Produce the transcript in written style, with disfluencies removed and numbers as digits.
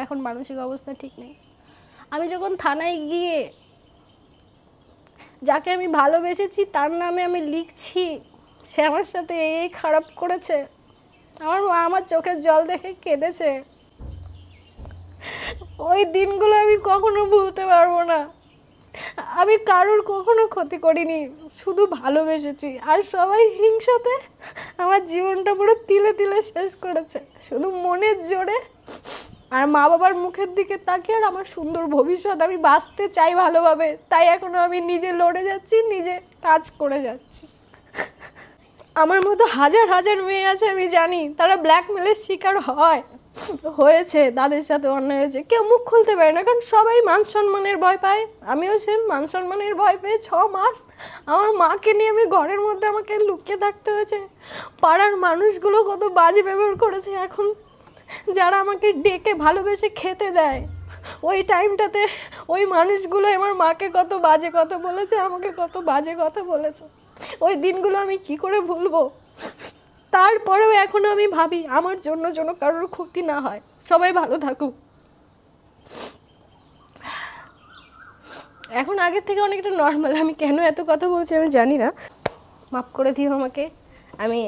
এখন মানসিক অবস্থা ঠিক নেই। আমি যখন থানায় গিয়ে যাকে আমি ভালোবেসেছি তার নামে আমি লিখছি সে আমার সাথে এই খারাপ করেছে, আমার মা আমার চোখের জল দেখে কেঁদেছে। ওই দিনগুলো আমি কখনো ভুলতে পারবো না। আমি কারোর কখনো ক্ষতি করিনি, শুধু ভালোবেসেছি। আর সবাই হিংসাতে আমার জীবনটা পুরো তিলে তিলে শেষ করেছে, শুধু মনের জোরে আর মা বাবার মুখের দিকে তাকিয়ে। আর আমার সুন্দর ভবিষ্যৎ, আমি বাঁচতে চাই ভালোভাবে, তাই এখনো আমি নিজে লড়ে যাচ্ছি, নিজে কাজ করে যাচ্ছি। আমার মতো হাজার হাজার মেয়ে আছে, আমি জানি তারা ব্ল্যাকমেলের শিকার হয়েছে, তাদের সাথে অন্যায় হয়েছে, কেউ মুখ খুলতে পারে না, কারণ সবাই মান সম্মানের ভয় পায়। আমিও সেম মান সম্মানের ভয় পেয়ে 6 মাস আমার মাকে নিয়ে আমি ঘরের মধ্যে আমাকে লুকিয়ে থাকতে হয়েছে। পাড়ার মানুষগুলো কত বাজে ব্যবহার করেছে, এখন যারা আমাকে ডেকে ভালোবেসে খেতে দেয় ওই টাইমটাতে ওই মানুষগুলো আমার মাকে কত বাজে কথা বলেছে, আমাকে কত বাজে কথা বলেছে। ওই দিনগুলো আমি কি করে ভুলবো? তারপরেও এখনো আমি ভাবি আমার জন্য যেন কারোর ক্ষতি না হয়, সবাই ভালো থাকুক। এখন আগের থেকে অনেকটা নর্মাল। আমি কেন এত কথা বলছি আমি জানি না, মাফ করে দিও আমাকে। আমি